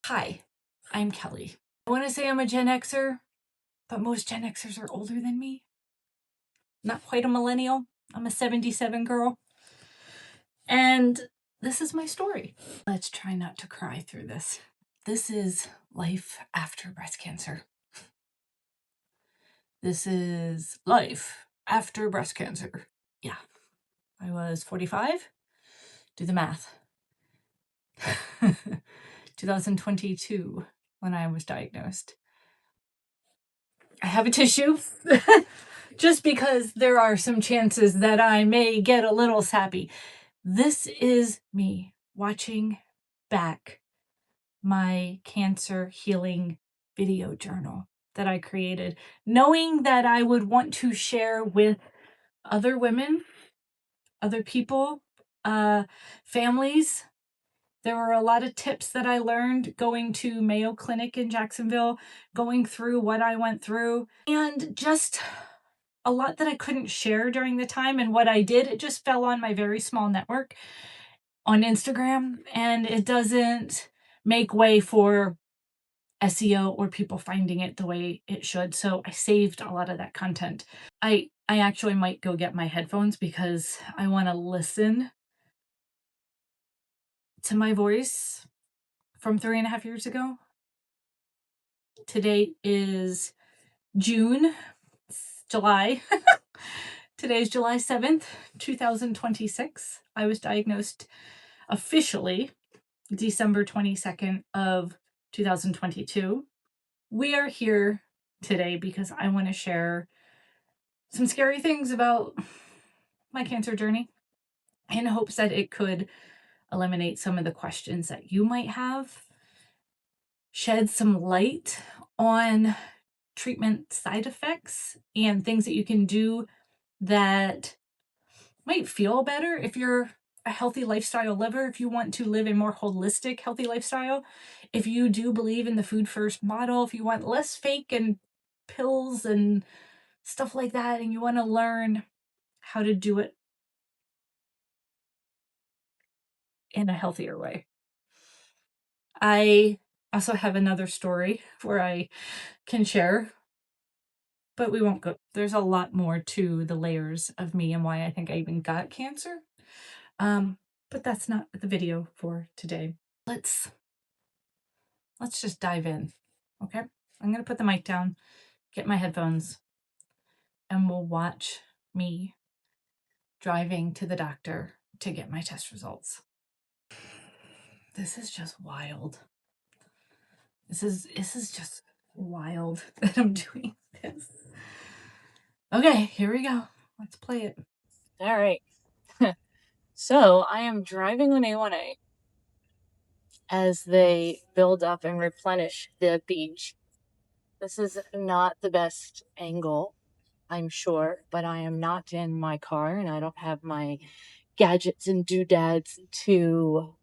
Hi, I'm Kelly. I want to say I'm a Gen Xer, but most Gen Xers are older than me. Not quite a millennial. I'm a 77 girl. And this is my story. Let's try not to cry through this. This is life after breast cancer. This is life after breast cancer. Yeah. I was 45. Do the math. 2022 when I was diagnosed. I have a tissue just because there are some chances that I may get a little sappy. This is me watching back my cancer healing video journal that I created, knowing that I would want to share with other women, other people, families. There were a lot of tips that I learned going to Mayo Clinic in Jacksonville, going through what I went through, and just a lot that I couldn't share during the time. And what I did, it just fell on my very small network on Instagram, and it doesn't make way for SEO or people finding it the way it should. So I saved a lot of that content. I actually might go get my headphones because I want to listen to my voice from 3.5 years ago. Today is July. Today is July 7th, 2026. I was diagnosed officially December 22nd of 2022. We are here today because I want to share some scary things about my cancer journey in hopes that it could eliminate some of the questions that you might have, shed some light on treatment side effects and things that you can do that might feel better if you're a healthy lifestyle liver, if you want to live a more holistic, healthy lifestyle, if you do believe in the food first model, if you want less fake and pills and stuff like that, and you want to learn how to do it in a healthier way. I also have another story where I can share, but we won't go. There's a lot more to the layers of me and why I think I even got cancer. But that's not the video for today. Let's just dive in, okay? I'm going to put the mic down, get my headphones, and we'll watch me driving to the doctor to get my test results. This is just wild. This is just wild that I'm doing this. Okay, here we go. Let's play it. All right. So I am driving on A1A as they build up and replenish the beach. This is not the best angle, I'm sure, but I am not in my car and I don't have my gadgets and doodads to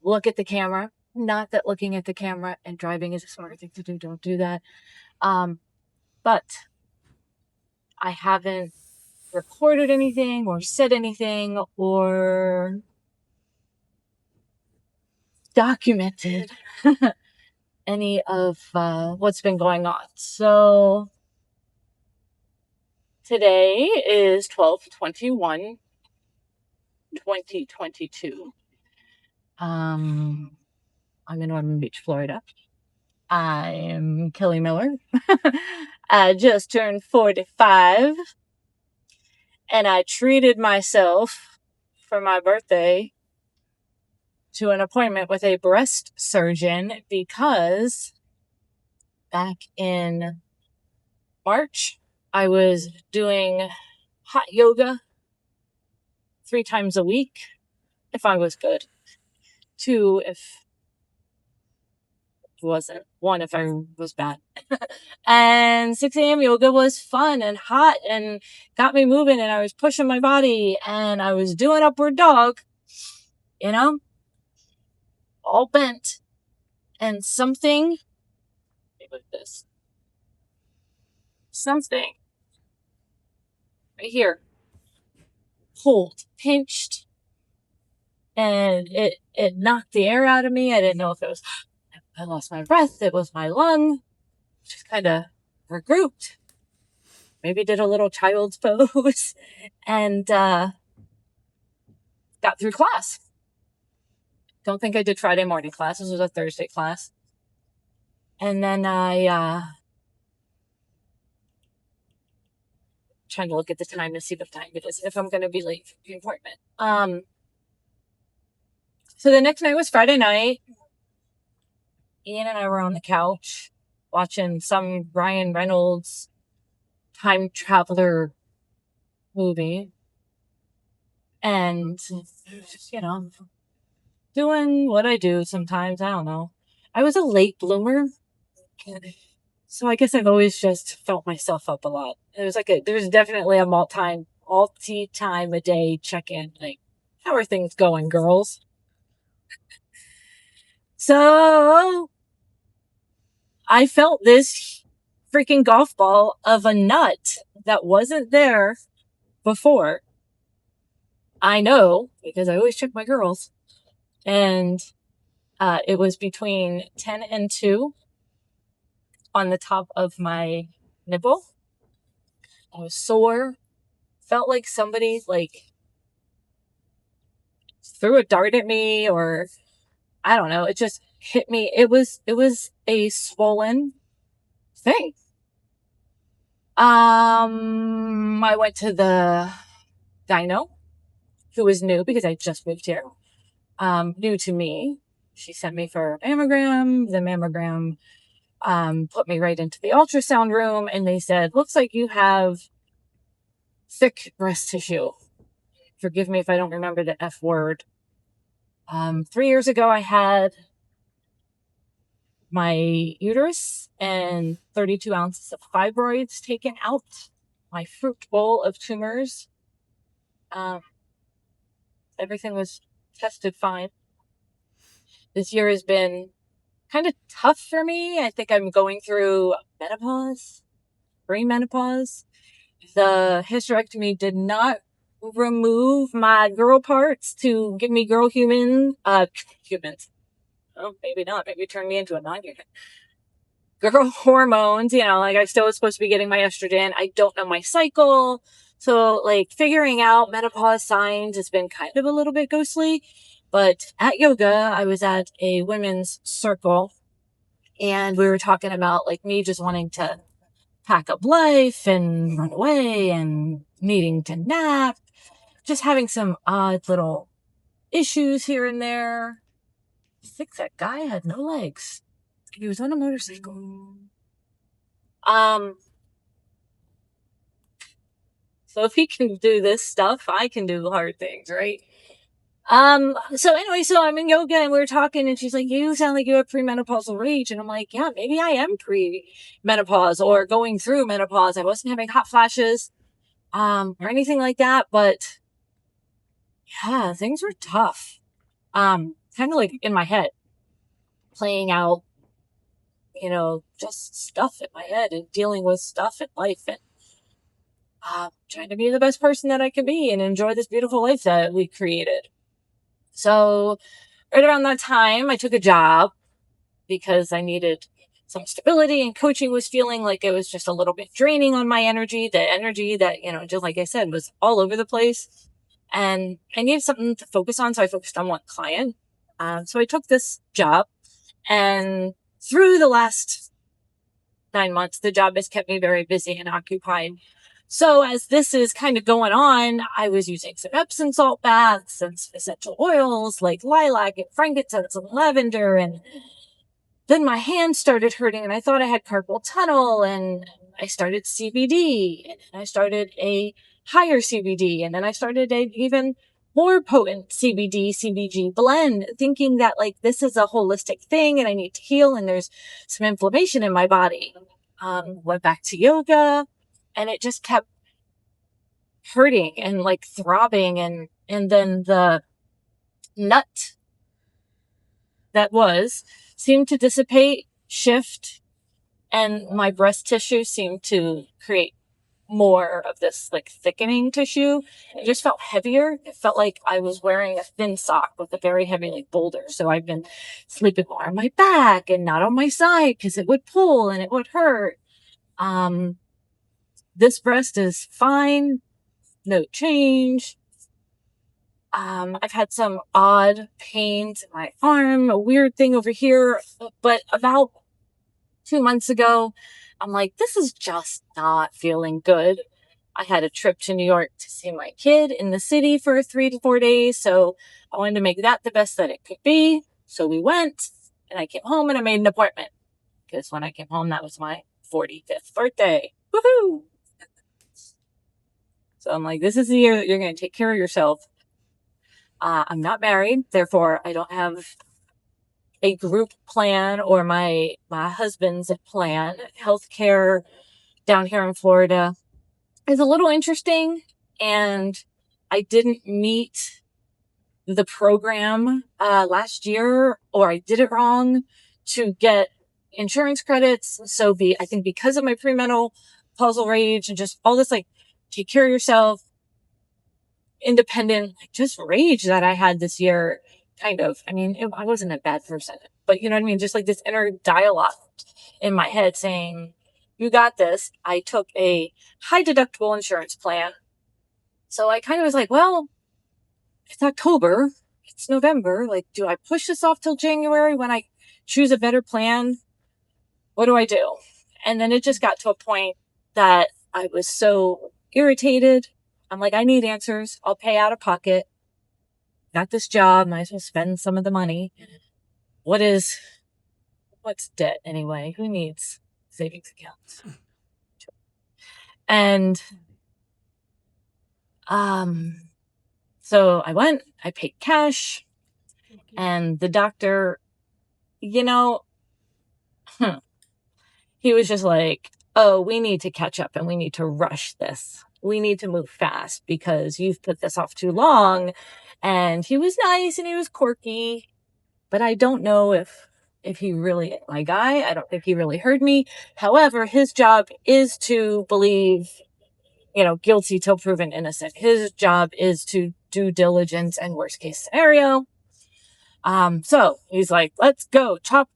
look at the camera. Not that looking at the camera and driving is a smart thing to do. Don't do that. But I haven't recorded anything or said anything or documented any of what's been going on. So today is 12/21/2022. I'm in Ormond Beach, Florida. I'm Kelly Miller. I just turned 45 and I treated myself for my birthday to an appointment with a breast surgeon because back in March, I was doing hot yoga 3 times a week if I was good. 2 if it wasn't. 1 if I was bad. And 6 a.m. yoga was fun and hot and got me moving and I was pushing my body and I was doing upward dog, you know, all bent. And something right here pulled, pinched, and it knocked the air out of me. I didn't know if it was I lost my breath. It was my lung. Just kind of regrouped. Maybe did a little child's pose and got through class. Don't think I did Friday morning class. This was a Thursday class. And then I trying to look at the time to see what time it is if I'm going to be late for the appointment. So the next night was Friday night. Ian and I were on the couch watching some Ryan Reynolds time traveler movie. And just, doing what I do sometimes. I don't know. I was a late bloomer. So I guess I've always just felt myself up a lot. It was there's definitely a multi-time a day check-in. Like, how are things going, girls? So I felt this freaking golf ball of a nut that wasn't there before. I know, because I always check my girls. And it was between 10 and 2 on the top of my nipple. I was sore. Felt like somebody threw a dart at me, or I don't know. It just hit me. It was a swollen thing. I went to the gyno, who was new because I just moved here. New to me. She sent me for a mammogram. The mammogram put me right into the ultrasound room, and they said, looks like you have thick breast tissue. Forgive me if I don't remember the F word. 3 years ago, I had my uterus and 32 ounces of fibroids taken out. My fruit bowl of tumors. Everything was tested fine. This year has been kind of tough for me. I think I'm going through menopause, premenopause. The hysterectomy did not remove my girl parts to give me girl humans. Oh, maybe not. Maybe turn me into a non-human. Girl hormones, I still was supposed to be getting my estrogen. I don't know my cycle. So, figuring out menopause signs has been kind of a little bit ghostly. But at yoga, I was at a women's circle, and we were talking about, me just wanting to pack up life and run away and needing to nap. Just having some odd little issues here and there. I think that guy had no legs. He was on a motorcycle. So if he can do this stuff, I can do hard things, right? So I'm in yoga and we were talking, and she's like, you sound like you have premenopausal rage. And I'm like, yeah, maybe I am pre-menopause or going through menopause. I wasn't having hot flashes, or anything like that, but yeah, things were tough. Kind of in my head, playing out, just stuff in my head and dealing with stuff in life, and trying to be the best person that I can be and enjoy this beautiful life that we created. So right around that time, I took a job because I needed some stability, and coaching was feeling like it was just a little bit draining on my energy. The energy that, just like I said, was all over the place, and I needed something to focus on. So I focused on one client. So I took this job, and through the last 9 months, the job has kept me very busy and occupied. So as this is kind of going on, I was using some Epsom salt baths and essential oils like lilac and frankincense and lavender. And then my hands started hurting, and I thought I had carpal tunnel, and I started CBD, and I started a higher CBD, and then I started a even more potent CBG blend, thinking that this is a holistic thing and I need to heal, and there's some inflammation in my body. Went back to yoga, and it just kept hurting and throbbing, and then the nut that seemed to dissipate, shift, and my breast tissue seemed to create more of this like thickening tissue. It just felt heavier. It felt like I was wearing a thin sock with a very heavy like boulder. So I've been sleeping more on my back and not on my side because it would pull and it would hurt. This breast is fine, no change. I've had some odd pains in my arm, a weird thing over here, but about 2 months ago, I'm like, this is just not feeling good. I had a trip to New York to see my kid in the city for 3 to 4 days. So I wanted to make that the best that it could be. So we went and I came home and I made an appointment because when I came home, that was my 45th birthday. Woohoo! So I'm like, this is the year that you're going to take care of yourself. I'm not married. Therefore, I don't have a group plan or my husband's plan. Healthcare down here in Florida is a little interesting, and I didn't meet the program last year, or I did it wrong to get insurance credits. So I think because of my premenopausal rage and just all this like take care of yourself, independent, like just rage that I had this year, kind of. I mean, I wasn't a bad person, but you know what I mean? Just like this inner dialogue in my head saying, you got this. I took a high deductible insurance plan. So I kind of was like, well, it's October. It's November. Like, do I push this off till January when I choose a better plan? What do I do? And then it just got to a point that I was so irritated. I'm like, I need answers. I'll pay out of pocket. Got this job. Might as well spend some of the money. What's debt anyway? Who needs savings accounts? And, so I went, I paid cash, and the doctor, he was just like, oh, we need to catch up and we need to rush this. We need to move fast because you've put this off too long. And he was nice and he was quirky, but I don't know if he really, my guy, I don't think he really heard me. However, his job is to believe, guilty till proven innocent. His job is to do diligence and worst case scenario. So he's like, let's go, chop,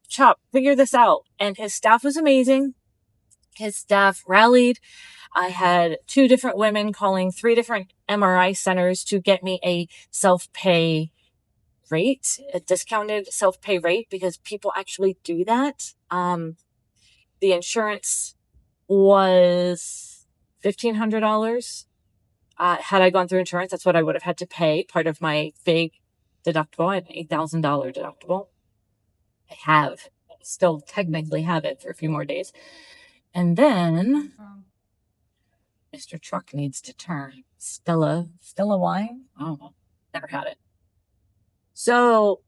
figure this out. And his staff was amazing. His staff rallied. I had 2 different women calling 3 different MRI centers to get me a self-pay rate, a discounted self-pay rate, because people actually do that. The insurance was $1,500. Had I gone through insurance, that's what I would have had to pay. Part of my big deductible, I had an $8,000 deductible. I still technically have it for a few more days. And then Mr. Truck needs to turn. Stella wine? Oh, never had it. So,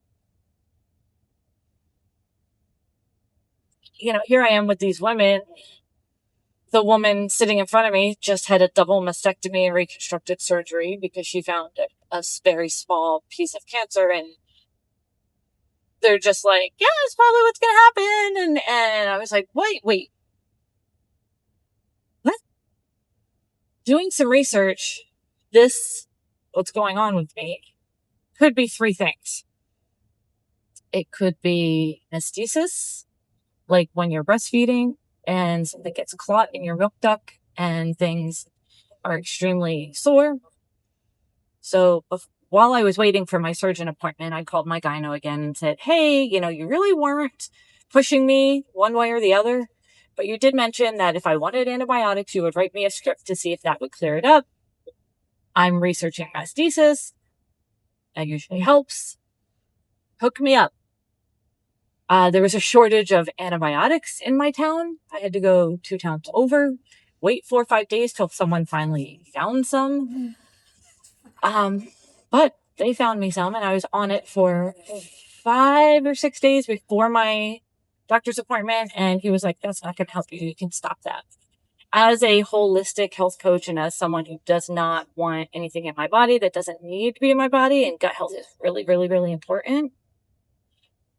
here I am with these women. The woman sitting in front of me just had a double mastectomy and reconstructive surgery because she found a very small piece of cancer, and they're just like, yeah, that's probably what's going to happen. And I was like, wait. What? Doing some research, what's going on with me, could be 3 things. It could be anesthesis, like when you're breastfeeding and something gets clot in your milk duct and things are extremely sore. So while I was waiting for my surgeon appointment, I called my gyno again and said, hey, you really weren't pushing me one way or the other, but you did mention that if I wanted antibiotics, you would write me a script to see if that would clear it up. I'm researching anesthesis. That usually helps. Hook me up. There was a shortage of antibiotics in my town. I had to go 2 towns over, wait 4 or 5 days till someone finally found some. But they found me some, and I was on it for 5 or 6 days before my doctor's appointment. And he was like, that's not going to help you. You can stop that. As a holistic health coach and as someone who does not want anything in my body that doesn't need to be in my body, and gut health is really, really, really important.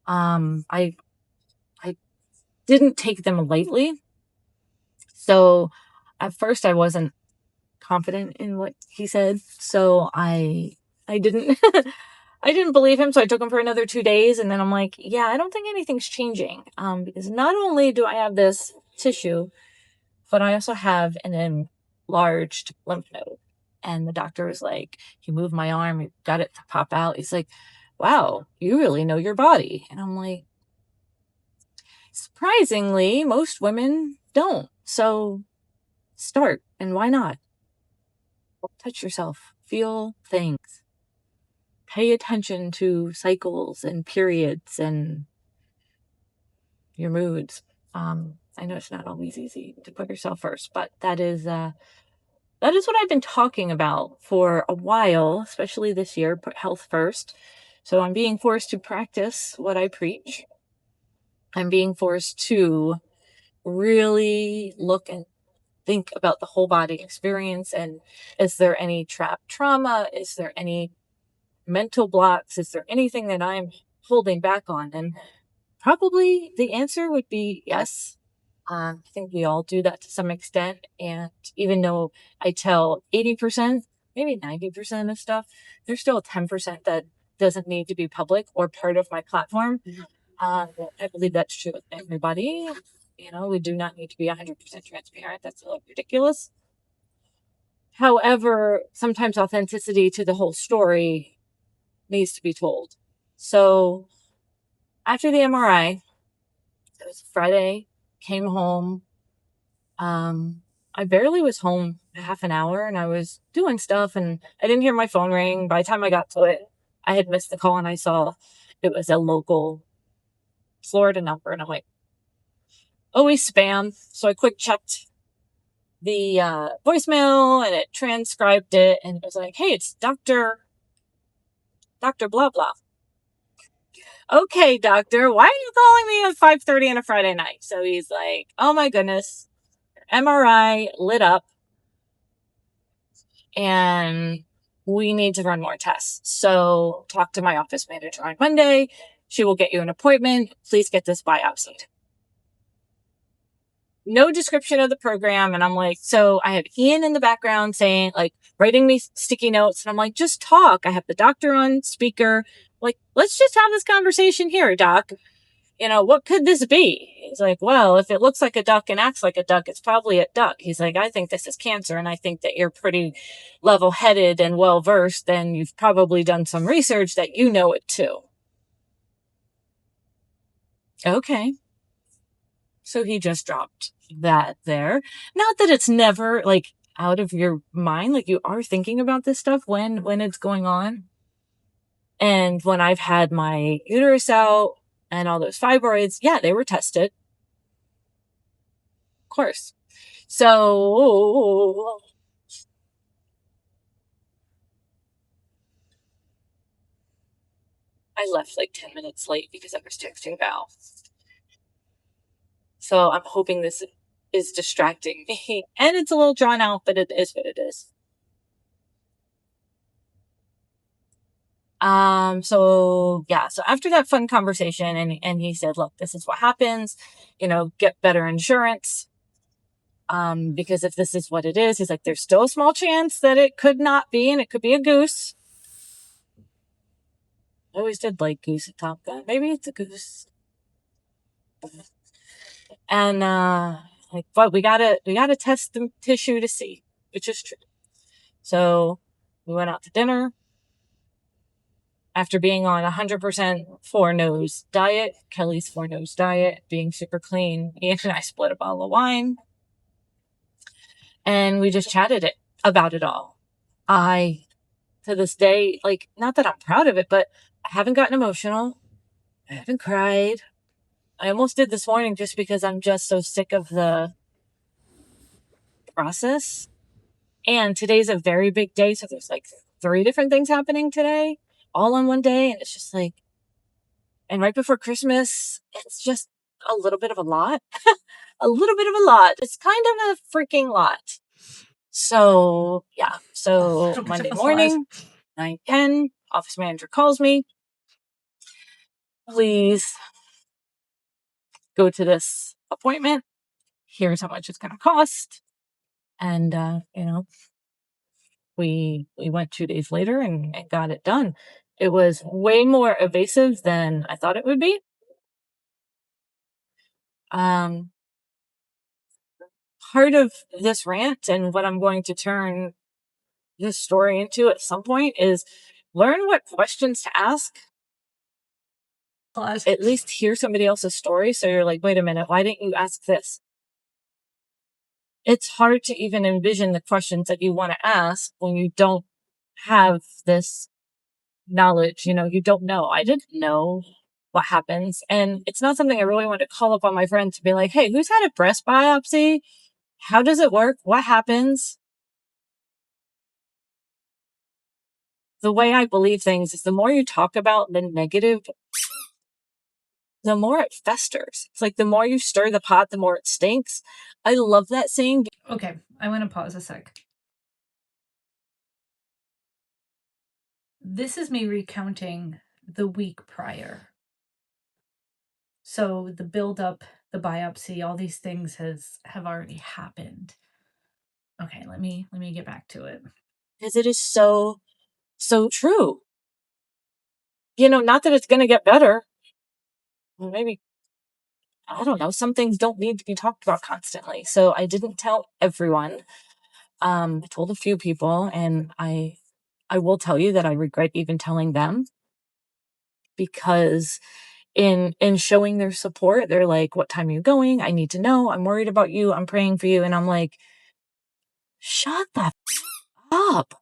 I didn't take them lightly. So At first, I wasn't confident in what he said, so I didn't I didn't believe him, so I took him for another 2 days, and then I'm like, yeah, I don't think anything's changing. Because not only do I have this tissue, but I also have an enlarged lymph node. And the doctor was like, he moved my arm, he got it to pop out. He's like, wow, you really know your body. And I'm like, surprisingly, most women don't. So start, and why not? Touch yourself, feel things, pay attention to cycles and periods and your moods. I know it's not always easy to put yourself first, but that is what I've been talking about for a while, especially this year. Put health first. So I'm being forced to practice what I preach. I'm being forced to really look and think about the whole body experience, and is there any trapped trauma? Is there any mental blocks? Is there anything that I'm holding back on? And probably the answer would be yes. I think we all do that to some extent. And even though I tell 80%, maybe 90% of stuff, there's still 10% that doesn't need to be public or part of my platform. I believe that's true with everybody. We do not need to be 100% transparent. That's a little ridiculous. However, sometimes authenticity to the whole story needs to be told. So after the MRI, it was Friday, came home. I barely was home a half an hour, and I was doing stuff, and I didn't hear my phone ring. By the time I got to it, I had missed the call, and I saw it was a local Florida number, and I'm like, always spam. So I quick checked the voicemail, and it transcribed it, and it was like, hey, it's Dr. Blah Blah. Okay, doctor, why are you calling me at 5:30 on a Friday night? So he's like, oh my goodness, MRI lit up, and we need to run more tests. So talk to my office manager on Monday. She will get you an appointment. Please get this biopsied. No description of the program. And I'm like, so I have Ian in the background saying, like, writing me sticky notes. And I'm like, just talk. I have the doctor on speaker. Like, let's just have this conversation here, doc. What could this be? He's like, well, if it looks like a duck and acts like a duck, it's probably a duck. He's like, I think this is cancer, and I think that you're pretty level-headed and well-versed, and you've probably done some research that you know it too. Okay. So he just dropped that there. Not that it's never, like, out of your mind. Like, you are thinking about this stuff when it's going on. And when I've had my uterus out, and all those fibroids, yeah, they were tested. Of course. So I left like 10 minutes late because I was texting Val. So I'm hoping this is distracting me. And it's a little drawn out, but it is what it is. So after that fun conversation, and he said, look, this is what happens, get better insurance. Because if this is what it is, he's like, there's still a small chance that it could not be, and it could be a goose. I always did like goose at Top Gun. Maybe it's a goose. And, but we gotta test the tissue to see, which is true. So we went out to dinner. After being on 100% four nose diet, Kelly's four nose diet, being super clean, Ian and I split a bottle of wine. And we just chatted about it all. I, to this day, like, not that I'm proud of it, but I haven't gotten emotional. I haven't cried. I almost did this morning just because I'm just so sick of the process. And today's a very big day. So there's like 3 different things happening today, all on one day. And it's just like, and right before Christmas, it's just a little bit of a lot. A little bit of a lot. It's kind of a freaking lot. So, yeah. So Monday morning, 9:10, office manager calls me. Please go to this appointment. Here's how much it's going to cost. And, we went 2 days later and got it done. It was way more evasive than I thought it would be. Um, Part of this rant and what I'm going to turn this story into at some point is learn what questions to ask. Pause. At least hear somebody else's story. So you're like, wait a minute, why didn't you ask this? It's hard to even envision the questions that you want to ask when you don't have this knowledge. You don't know. I didn't know what happens. And it's not something I really want to call up on my friend to be like, hey, who's had a breast biopsy? How does it work? What happens? The way I believe things is the more you talk about the negative, the more it festers. It's like the more you stir the pot, the more it stinks. I love that saying. Okay, I want to pause a sec. This is me recounting the week prior. So the buildup, the biopsy, all these things have already happened. Okay, let me get back to it. Because it is so true. Not that it's going to get better. Well, maybe, I don't know, some things don't need to be talked about constantly. So I didn't tell everyone. I told a few people, and I will tell you that I regret even telling them, because in showing their support, they're like, what time are you going? I need to know. I'm worried about you. I'm praying for you. And I'm like, shut the up.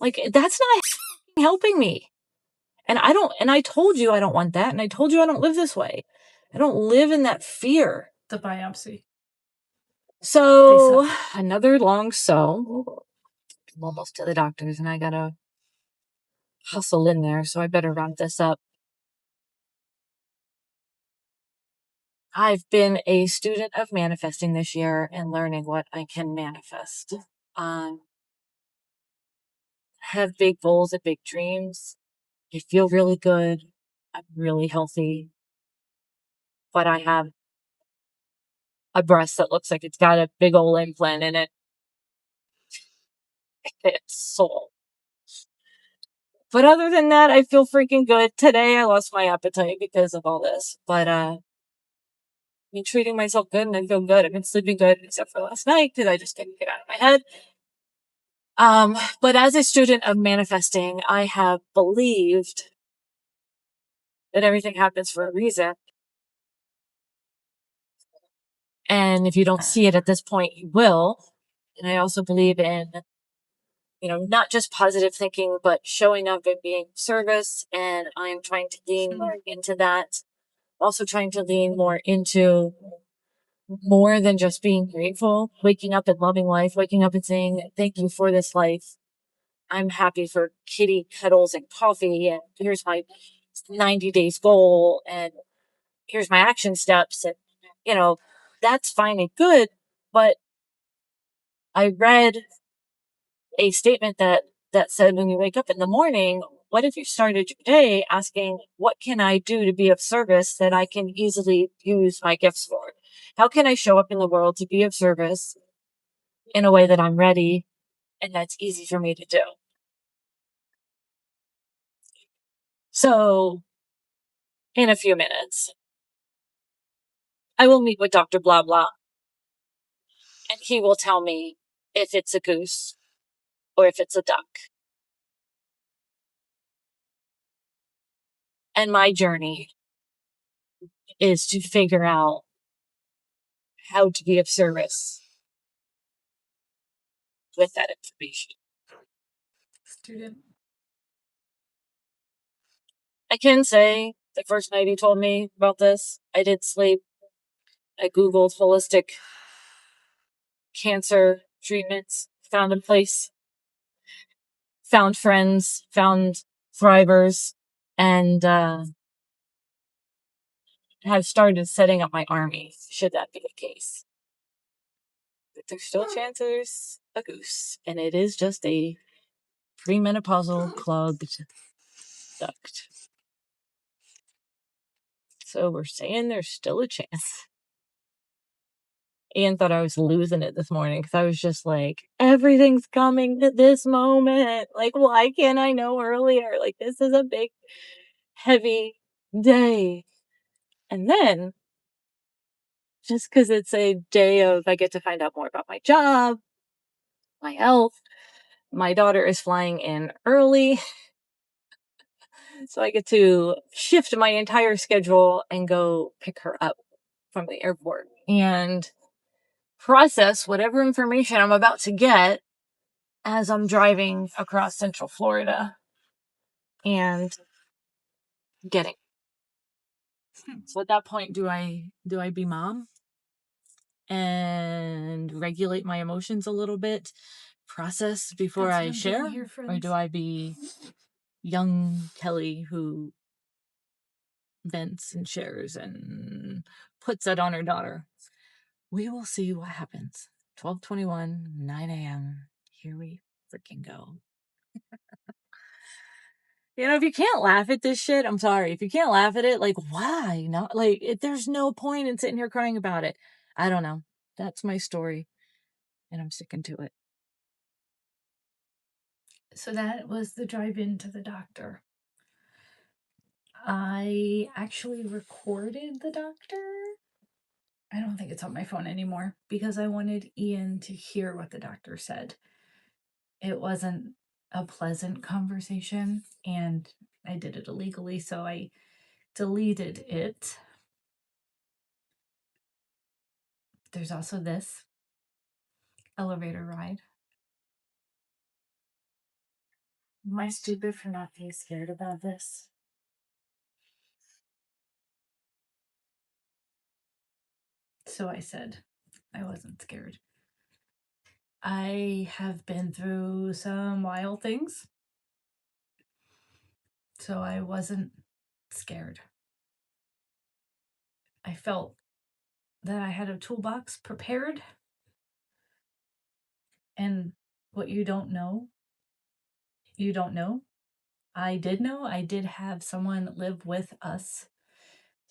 Like, that's not helping me. And I told you I don't want that. And I told you I don't live this way. I don't live in that fear. The biopsy. So another long I'm almost to the doctors and I gotta hustle in there. So I better round this up. I've been a student of manifesting this year and learning what I can manifest. Have big goals and big dreams. I feel really good. I'm really healthy. But I have a breast that looks like it's got a big old implant in it. It's soul. But other than that, I feel freaking good. Today I lost my appetite because of all this. But I've been treating myself good and I feel good. I've been sleeping good except for last night because I just couldn't get out of my head. But as a student of manifesting, I have believed that everything happens for a reason. And if you don't see it at this point, you will. And I also believe in, not just positive thinking, but showing up and being of service. And I'm trying to lean more into that. Also trying to lean more into more than just being grateful, waking up and loving life, waking up and saying, thank you for this life. I'm happy for kitty cuddles and coffee. And here's my 90 days goal. And here's my action steps. And, that's fine and good. But I read a statement that said, when you wake up in the morning, what if you started your day asking, what can I do to be of service that I can easily use my gifts for? How can I show up in the world to be of service in a way that I'm ready and that's easy for me to do? So in a few minutes, I will meet with Dr. Blah Blah, and he will tell me if it's a goose or if it's a duck. And my journey is to figure out how to be of service with that information. Student. I can say the first night he told me about this, I did sleep. I Googled holistic cancer treatments, found a place, found friends, found thrivers, and have started setting up my army, should that be the case. But there's still chances a goose, and it is just a premenopausal clogged duct. So we're saying there's still a chance. Ian thought I was losing it this morning because I was just like, everything's coming at this moment. Like, why can't I know earlier? Like, this is a big, heavy day. And then, just because it's a day of I get to find out more about my job, my health, my daughter is flying in early. So I get to shift my entire schedule and go pick her up from the airport and process whatever information I'm about to get as I'm driving across Central Florida and getting. So at that point, do I be mom and regulate my emotions a little bit, process before I share, or do I be young Kelly who vents and shares and puts it on her daughter? We will see what happens. 12:21, 9 a.m. Here we freaking go. If you can't laugh at this shit, I'm sorry. If you can't laugh at it, like, why? Not like there's no point in sitting here crying about it. I don't know. That's my story, and I'm sticking to it. So that was the drive into the doctor. I actually recorded the doctor. I don't think it's on my phone anymore because I wanted Ian to hear what the doctor said. It wasn't a pleasant conversation, and I did it illegally, so I deleted it. There's also this elevator ride. Am I stupid for not being scared about this? So I said I wasn't scared. I have been through some wild things, so I wasn't scared. I felt that I had a toolbox prepared, and what you don't know, you don't know. I did know. I did have someone live with us.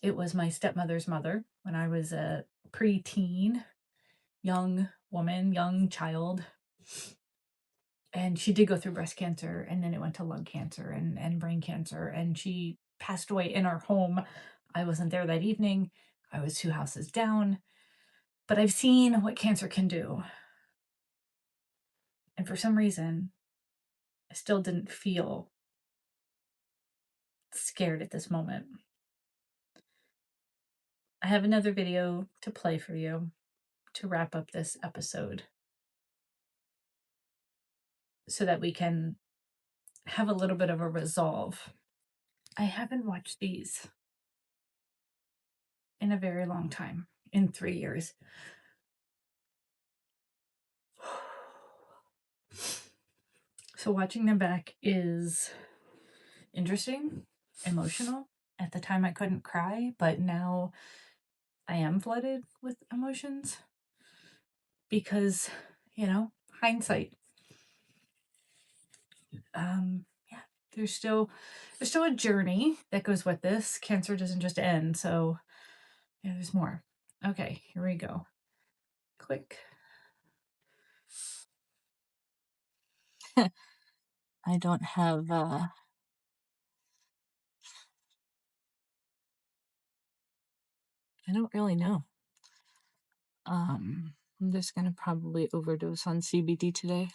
It was my stepmother's mother when I was a preteen, young woman, young child. And she did go through breast cancer, and then it went to lung cancer and brain cancer, and she passed away in our home. I wasn't there that evening. I was 2 houses down, but I've seen what cancer can do. And for some reason, I still didn't feel scared at this moment. I have another video to play for you to wrap up this episode so that we can have a little bit of a resolve. I haven't watched these in a very long time, in 3 years. So watching them back is interesting, emotional. At the time I couldn't cry, but now I am flooded with emotions because, hindsight. Yeah, there's still a journey that goes with this. Cancer doesn't just end, so yeah, there's more. Okay, here we go. Click. I don't have I don't really know. I'm just gonna probably overdose on CBD today.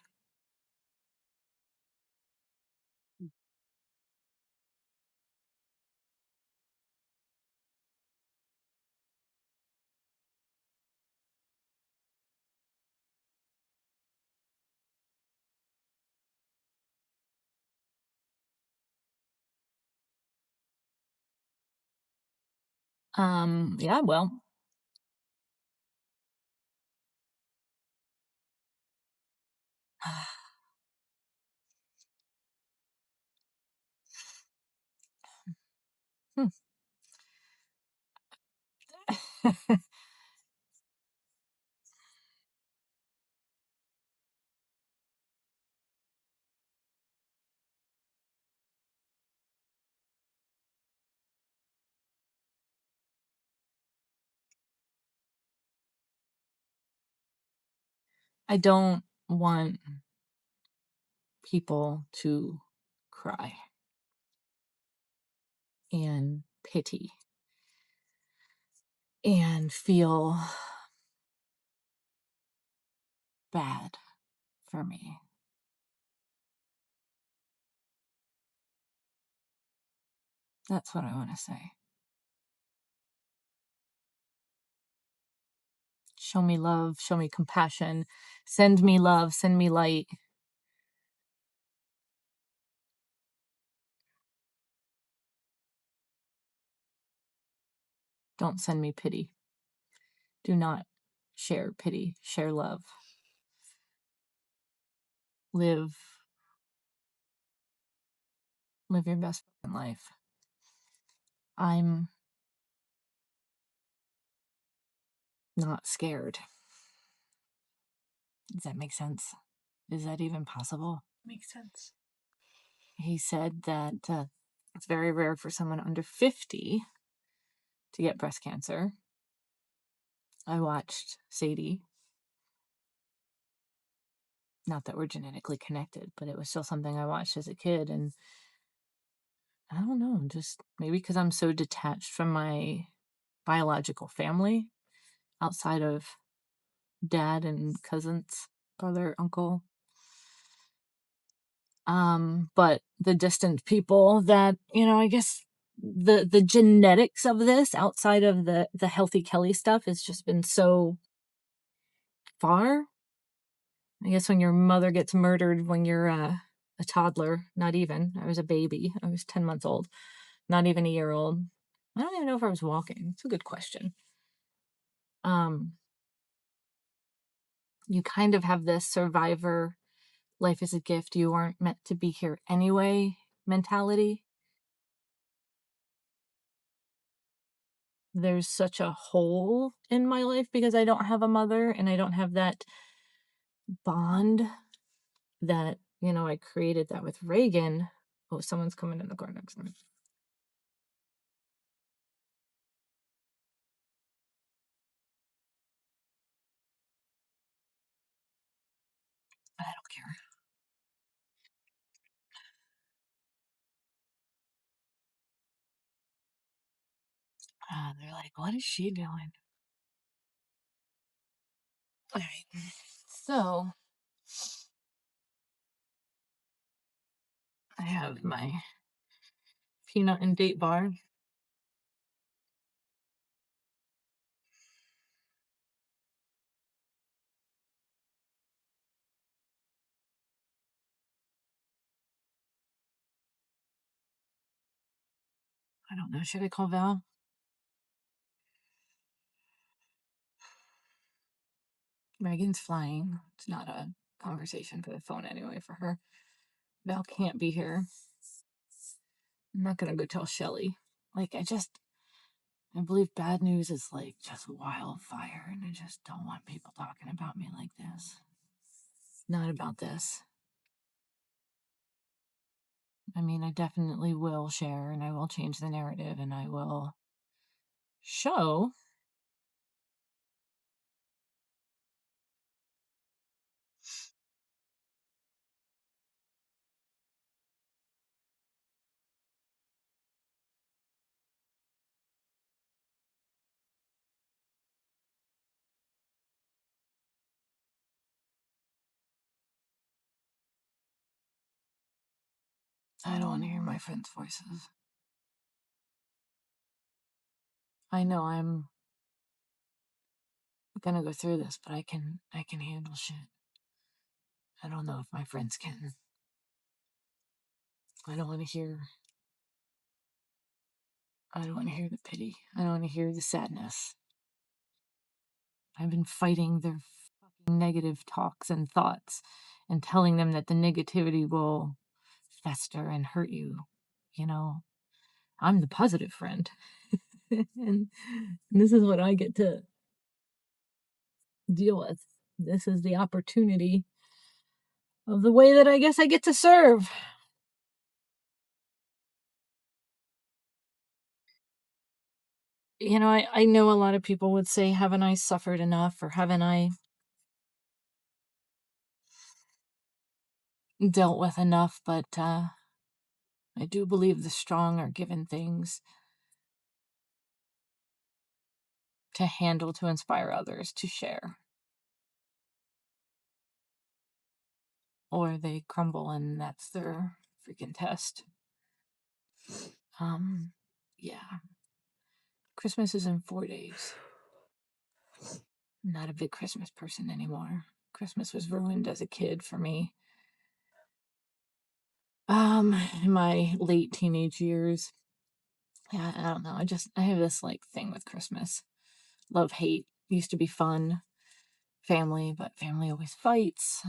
Yeah, well. Hmm. I don't want people to cry and pity and feel bad for me. That's what I want to say. Show me love, show me compassion, send me love, send me light. Don't send me pity. Do not share pity, share love. Live your best life. I'm not scared. Does that make sense? Is that even possible? Makes sense. He said that it's very rare for someone under 50 to get breast cancer. I watched Sadie. Not that we're genetically connected, but it was still something I watched as a kid. And I don't know, just maybe because I'm so detached from my biological family outside of dad and cousins, brother, uncle. But the distant people that, I guess the genetics of this outside of the healthy Kelly stuff has just been so far. I guess when your mother gets murdered when you're a toddler, not even, I was a baby, I was 10 months old, not even a year old. I don't even know if I was walking. It's a good question. You kind of have this survivor, life is a gift, you weren't meant to be here anyway mentality. There's such a hole in my life because I don't have a mother and I don't have that bond that, I created that with Reagan. Oh, someone's coming in the car next to me. I don't care. They're like, what is she doing? All right. So I have my peanut and date bar. I don't know. Should I call Val? Megan's flying. It's not a conversation for the phone anyway for her. Val can't be here. I'm not gonna go tell Shelly. Like, I believe bad news is like just wildfire, and I just don't want people talking about me like this. Not about this. I mean, I definitely will share, and I will change the narrative, and I will show. I don't want to hear my friends' voices. I know I'm gonna go through this, but I can handle shit. I don't know if my friends can. I don't want to hear. I don't want to hear the pity. I don't want to hear the sadness. I've been fighting their fucking negative talks and thoughts and telling them that the negativity will fester and hurt you. I'm the positive friend. and this is what I get to deal with. This is the opportunity of the way that I guess I get to serve. I know a lot of people would say, haven't I suffered enough, or haven't I dealt with enough, but I do believe the strong are given things to handle, to inspire others to share. Or they crumble and that's their freaking test. Yeah. Christmas is in 4 days. I'm not a big Christmas person anymore. Christmas was ruined as a kid for me. In my late teenage years. Yeah, I don't know. I have this like thing with Christmas. Love, hate. Used to be fun. Family, but family always fights.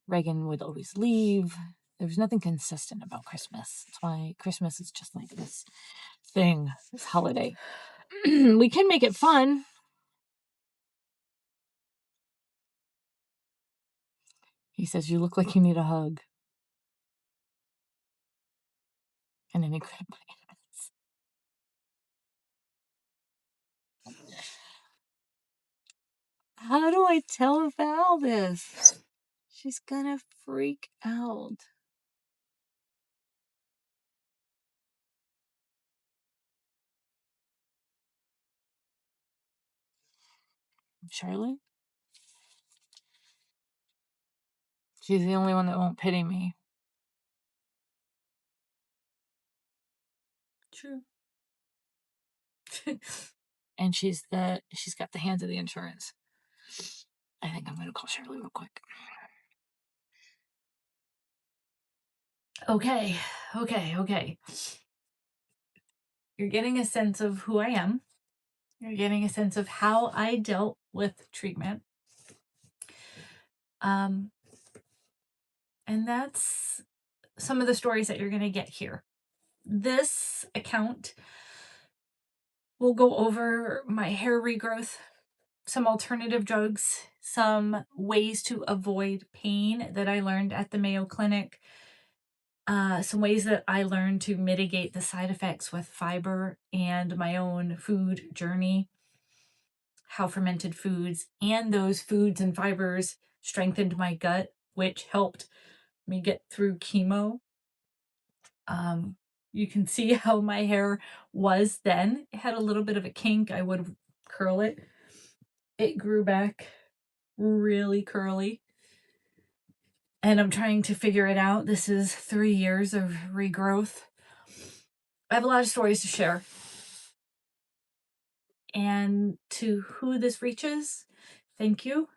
Reagan would always leave. There was nothing consistent about Christmas. That's why Christmas is just like this thing, this holiday. We can make it fun. He says, "You look like you need a hug." And then he grabbed my hands. How do I tell Val this? She's gonna freak out. Charlotte? She's the only one that won't pity me. True. And she's got the hands of the insurance. I think I'm gonna call Shirley real quick. Okay. You're getting a sense of who I am. You're getting a sense of how I dealt with treatment. And that's some of the stories that you're going to get here. This account will go over my hair regrowth, some alternative drugs, some ways to avoid pain that I learned at the Mayo Clinic, some ways that I learned to mitigate the side effects with fiber and my own food journey, how fermented foods and those foods and fibers strengthened my gut, which helped me get through chemo. You can see how my hair was then. It had a little bit of a kink. I would curl it. It grew back really curly. And I'm trying to figure it out. This is 3 years of regrowth. I have a lot of stories to share. And to who this reaches, thank you.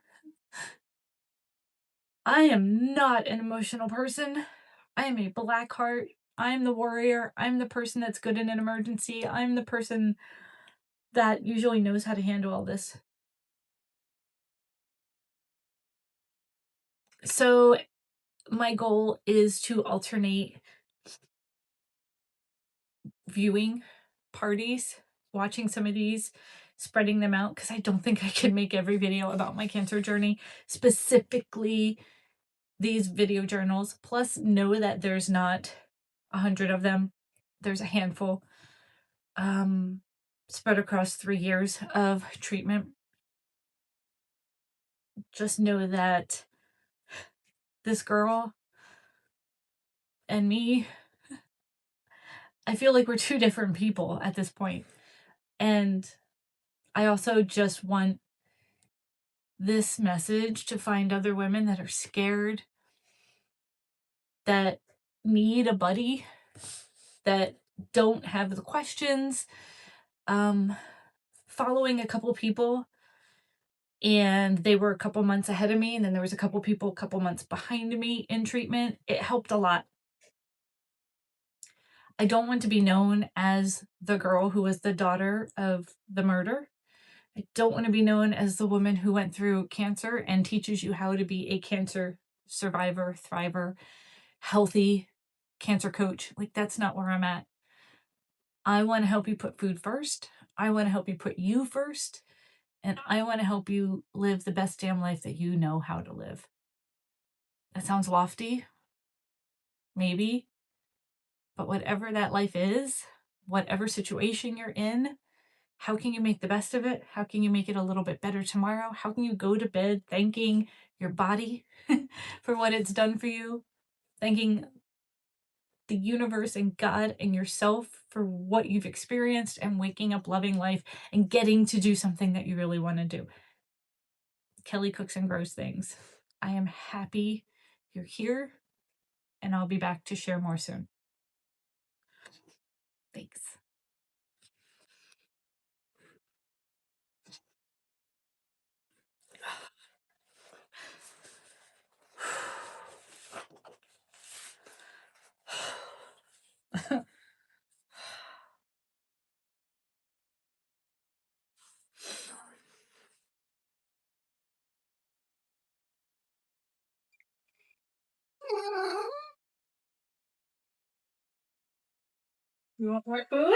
I am not an emotional person. I am a black heart. I'm the warrior. I'm the person that's good in an emergency. I'm the person that usually knows how to handle all this. So my goal is to alternate viewing parties, watching some of these, spreading them out, because I don't think I can make every video about my cancer journey, specifically these video journals. Plus, know that there's not 100 of them. There's a handful spread across 3 years of treatment. Just know that this girl and me, I feel like we're two different people at this point. And I also just want this message to find other women that are scared, that need a buddy, that don't have the questions. Following a couple people, and they were a couple months ahead of me, and then there was a couple people a couple months behind me in treatment. It helped a lot. I don't want to be known as the girl who was the daughter of the murder. I don't want to be known as the woman who went through cancer and teaches you how to be a cancer survivor, thriver, healthy cancer coach. Like, that's not where I'm at. I want to help you put food first. I want to help you put you first. And I want to help you live the best damn life that you know how to live. That sounds lofty. Maybe. But whatever that life is, whatever situation you're in, How can you make the best of it? How can you make it a little bit better tomorrow? How can you go to bed thanking your body for what it's done for you? Thanking the universe and God and yourself for what you've experienced, and waking up loving life and getting to do something that you really want to do. Kelly cooks and grows things. I am happy you're here, and I'll be back to share more soon. Thanks. You want more food?